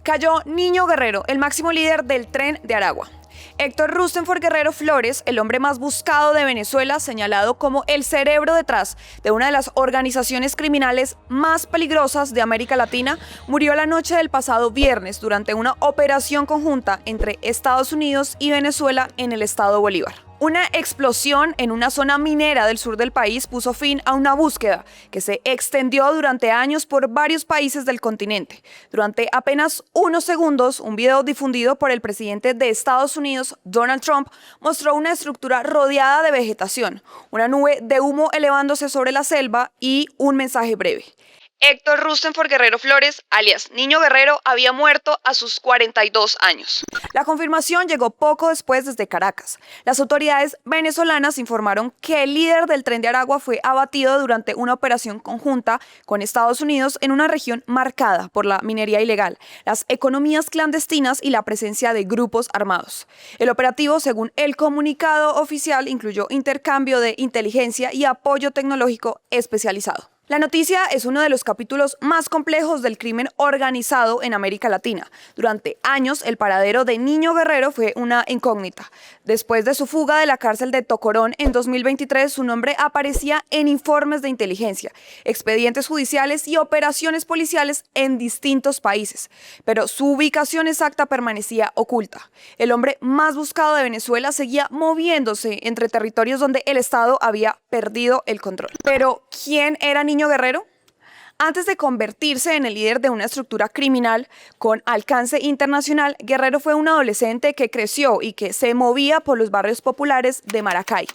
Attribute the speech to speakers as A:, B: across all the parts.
A: Cayó Niño Guerrero, el máximo líder del Tren de Aragua. Héctor Rustenford Guerrero Flores, el hombre más buscado de Venezuela, señalado como el cerebro detrás de una de las organizaciones criminales más peligrosas de América Latina, murió la noche del pasado viernes durante una operación conjunta entre Estados Unidos y Venezuela en el estado Bolívar. Una explosión en una zona minera del sur del país puso fin a una búsqueda que se extendió durante años por varios países del continente. Durante apenas unos segundos, un video difundido por el presidente de Estados Unidos, Donald Trump, mostró una estructura rodeada de vegetación, una nube de humo elevándose sobre la selva y un mensaje breve. Héctor Rustenford Guerrero Flores, alias Niño Guerrero, había muerto a sus 42 años. La confirmación llegó poco después desde Caracas. Las autoridades venezolanas informaron que el líder del Tren de Aragua fue abatido durante una operación conjunta con Estados Unidos en una región marcada por la minería ilegal, las economías clandestinas y la presencia de grupos armados. El operativo, según el comunicado oficial, incluyó intercambio de inteligencia y apoyo tecnológico especializado. La noticia es uno de los capítulos más complejos del crimen organizado en América Latina. Durante años, el paradero de Niño Guerrero fue una incógnita. Después de su fuga de la cárcel de Tocorón en 2023, su nombre aparecía en informes de inteligencia, expedientes judiciales y operaciones policiales en distintos países. Pero su ubicación exacta permanecía oculta. El hombre más buscado de Venezuela seguía moviéndose entre territorios donde el Estado había perdido el control. Pero, ¿quién era Niño Guerrero? Antes de convertirse en el líder de una estructura criminal con alcance internacional, Guerrero fue un adolescente que creció y que se movía por los barrios populares de Maracay.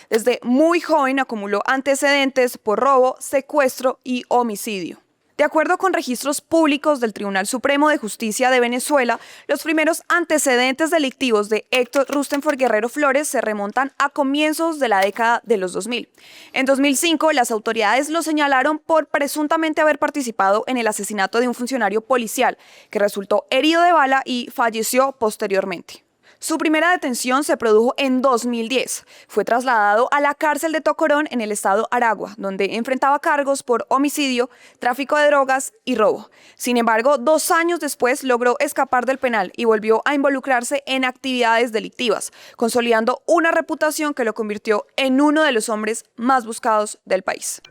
A: Desde muy joven acumuló antecedentes por robo, secuestro y homicidio. De acuerdo con registros públicos del Tribunal Supremo de Justicia de Venezuela, los primeros antecedentes delictivos de Héctor Rustenford Guerrero Flores se remontan a comienzos de la década de los 2000. En 2005, las autoridades lo señalaron por presuntamente haber participado en el asesinato de un funcionario policial, que resultó herido de bala y falleció posteriormente. Su primera detención se produjo en 2010. Fue trasladado a la cárcel de Tocorón en el estado Aragua, donde enfrentaba cargos por homicidio, tráfico de drogas y robo. Sin embargo, 2 años después logró escapar del penal y volvió a involucrarse en actividades delictivas, consolidando una reputación que lo convirtió en uno de los hombres más buscados del país.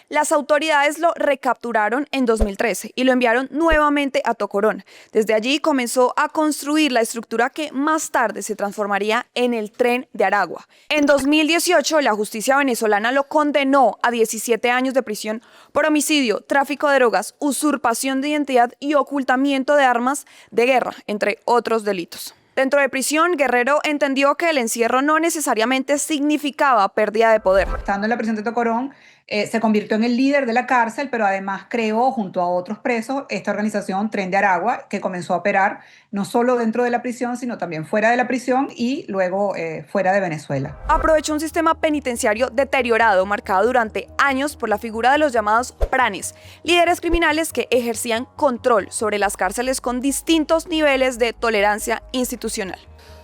A: Las autoridades lo recapturaron en 2013 y lo enviaron nuevamente a Tocorón. Desde allí comenzó a construir la estructura que más tarde se transformaría en el Tren de Aragua. En 2018, la justicia venezolana lo condenó a 17 años de prisión por homicidio, tráfico de drogas, usurpación de identidad y ocultamiento de armas de guerra, entre otros delitos. Dentro de prisión, Guerrero entendió que el encierro no necesariamente significaba pérdida de poder.
B: Estando en la prisión de Tocorón, se convirtió en el líder de la cárcel, pero además creó, junto a otros presos, esta organización Tren de Aragua, que comenzó a operar no solo dentro de la prisión, sino también fuera de la prisión y luego fuera de Venezuela.
A: Aprovechó un sistema penitenciario deteriorado, marcado durante años por la figura de los llamados pranes, líderes criminales que ejercían control sobre las cárceles con distintos niveles de tolerancia institucional.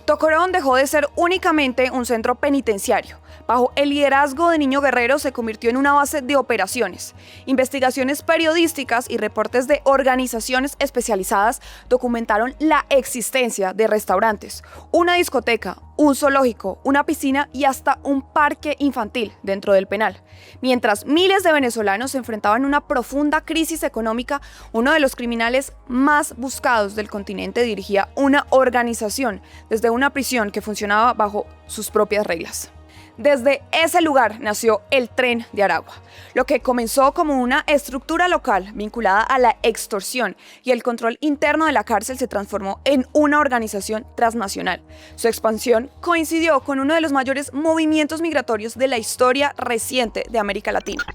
A: Tocorón dejó de ser únicamente un centro penitenciario. Bajo el liderazgo de Niño Guerrero se convirtió en una base de operaciones. Investigaciones periodísticas y reportes de organizaciones especializadas documentaron la existencia de restaurantes, una discoteca, un zoológico, una piscina y hasta un parque infantil dentro del penal. Mientras miles de venezolanos se enfrentaban a una profunda crisis económica, uno de los criminales más buscados del continente dirigía una organización desde una prisión que funcionaba bajo sus propias reglas. Desde ese lugar nació el Tren de Aragua, lo que comenzó como una estructura local vinculada a la extorsión y el control interno de la cárcel se transformó en una organización transnacional. Su expansión coincidió con uno de los mayores movimientos migratorios de la historia reciente de América Latina.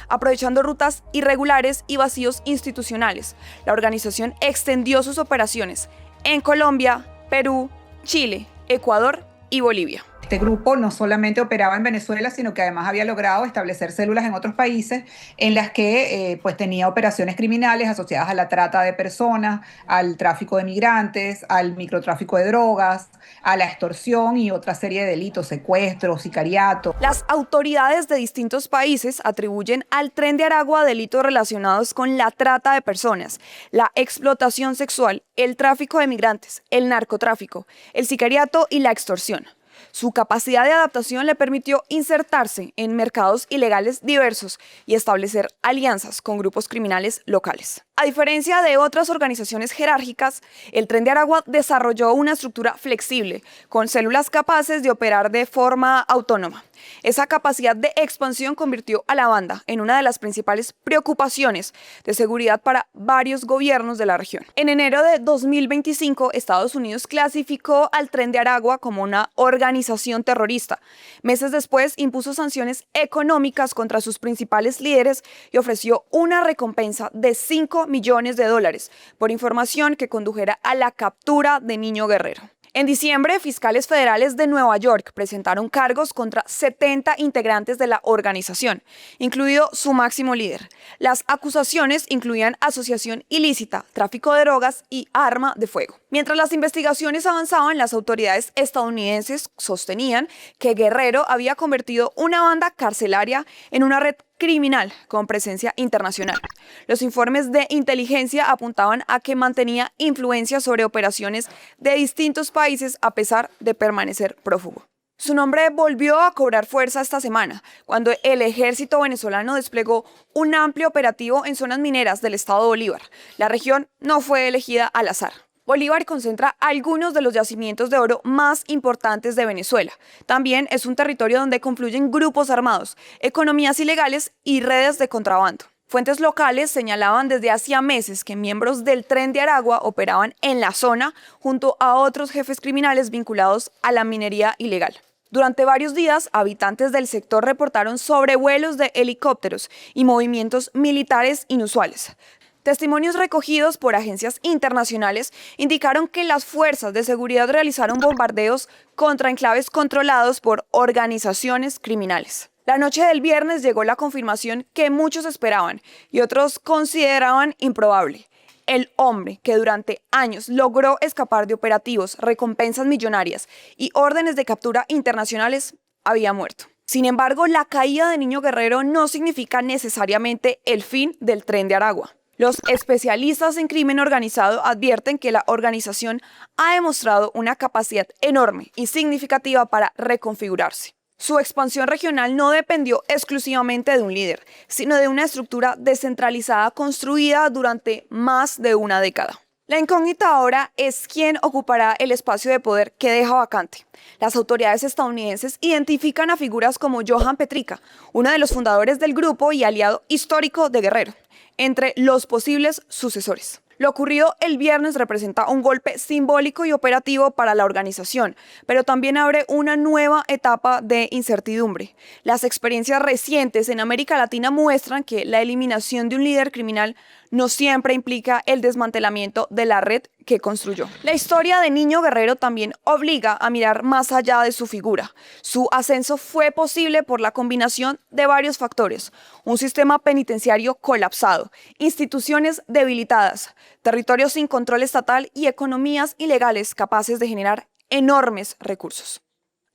A: Aprovechando rutas irregulares y vacíos institucionales, la organización extendió sus operaciones en Colombia, Perú, Chile, Ecuador y Bolivia.
B: Este grupo no solamente operaba en Venezuela, sino que además había logrado establecer células en otros países en las que pues tenía operaciones criminales asociadas a la trata de personas, al tráfico de migrantes, al microtráfico de drogas, a la extorsión y otra serie de delitos, secuestros, sicariato.
A: Las autoridades de distintos países atribuyen al Tren de Aragua delitos relacionados con la trata de personas, la explotación sexual, el tráfico de migrantes, el narcotráfico, el sicariato y la extorsión. Su capacidad de adaptación le permitió insertarse en mercados ilegales diversos y establecer alianzas con grupos criminales locales. A diferencia de otras organizaciones jerárquicas, el Tren de Aragua desarrolló una estructura flexible, con células capaces de operar de forma autónoma. Esa capacidad de expansión convirtió a la banda en una de las principales preocupaciones de seguridad para varios gobiernos de la región. En enero de 2025, Estados Unidos clasificó al Tren de Aragua como una organización terrorista. Meses después, impuso sanciones económicas contra sus principales líderes y ofreció una recompensa de $5 millones por información que condujera a la captura de Niño Guerrero. En diciembre, fiscales federales de Nueva York presentaron cargos contra 70 integrantes de la organización, incluido su máximo líder. Las acusaciones incluían asociación ilícita, tráfico de drogas y arma de fuego. Mientras las investigaciones avanzaban, las autoridades estadounidenses sostenían que Guerrero había convertido una banda carcelaria en una red criminal con presencia internacional. Los informes de inteligencia apuntaban a que mantenía influencia sobre operaciones de distintos países a pesar de permanecer prófugo. Su nombre volvió a cobrar fuerza esta semana, cuando el ejército venezolano desplegó un amplio operativo en zonas mineras del estado Bolívar. La región no fue elegida al azar. Bolívar concentra algunos de los yacimientos de oro más importantes de Venezuela. También es un territorio donde confluyen grupos armados, economías ilegales y redes de contrabando. Fuentes locales señalaban desde hacía meses que miembros del Tren de Aragua operaban en la zona junto a otros jefes criminales vinculados a la minería ilegal. Durante varios días, habitantes del sector reportaron sobrevuelos de helicópteros y movimientos militares inusuales. Testimonios recogidos por agencias internacionales indicaron que las fuerzas de seguridad realizaron bombardeos contra enclaves controlados por organizaciones criminales. La noche del viernes llegó la confirmación que muchos esperaban y otros consideraban improbable. El hombre que durante años logró escapar de operativos, recompensas millonarias y órdenes de captura internacionales había muerto. Sin embargo, la caída de Niño Guerrero no significa necesariamente el fin del Tren de Aragua. Los especialistas en crimen organizado advierten que la organización ha demostrado una capacidad enorme y significativa para reconfigurarse. Su expansión regional no dependió exclusivamente de un líder, sino de una estructura descentralizada construida durante más de una década. La incógnita ahora es quién ocupará el espacio de poder que deja vacante. Las autoridades estadounidenses identifican a figuras como Johan Petrica, uno de los fundadores del grupo y aliado histórico de Guerrero, entre los posibles sucesores. Lo ocurrido el viernes representa un golpe simbólico y operativo para la organización, pero también abre una nueva etapa de incertidumbre. Las experiencias recientes en América Latina muestran que la eliminación de un líder criminal no siempre implica el desmantelamiento de la red que construyó. La historia de Niño Guerrero también obliga a mirar más allá de su figura. Su ascenso fue posible por la combinación de varios factores: un sistema penitenciario colapsado, instituciones debilitadas, territorios sin control estatal y economías ilegales capaces de generar enormes recursos.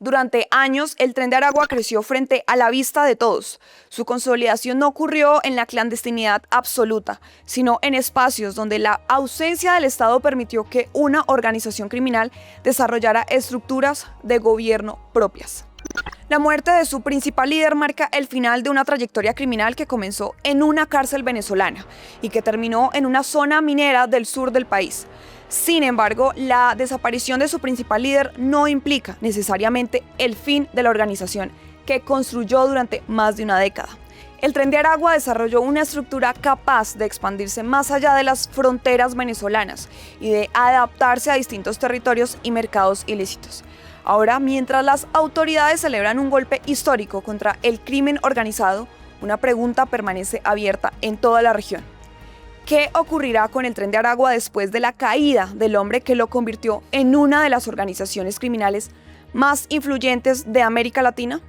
A: Durante años, el Tren de Aragua creció frente a la vista de todos. Su consolidación no ocurrió en la clandestinidad absoluta, sino en espacios donde la ausencia del Estado permitió que una organización criminal desarrollara estructuras de gobierno propias. La muerte de su principal líder marca el final de una trayectoria criminal que comenzó en una cárcel venezolana y que terminó en una zona minera del sur del país. Sin embargo, la desaparición de su principal líder no implica necesariamente el fin de la organización que construyó durante más de una década. El Tren de Aragua desarrolló una estructura capaz de expandirse más allá de las fronteras venezolanas y de adaptarse a distintos territorios y mercados ilícitos. Ahora, mientras las autoridades celebran un golpe histórico contra el crimen organizado, una pregunta permanece abierta en toda la región. ¿Qué ocurrirá con el Tren de Aragua después de la caída del hombre que lo convirtió en una de las organizaciones criminales más influyentes de América Latina?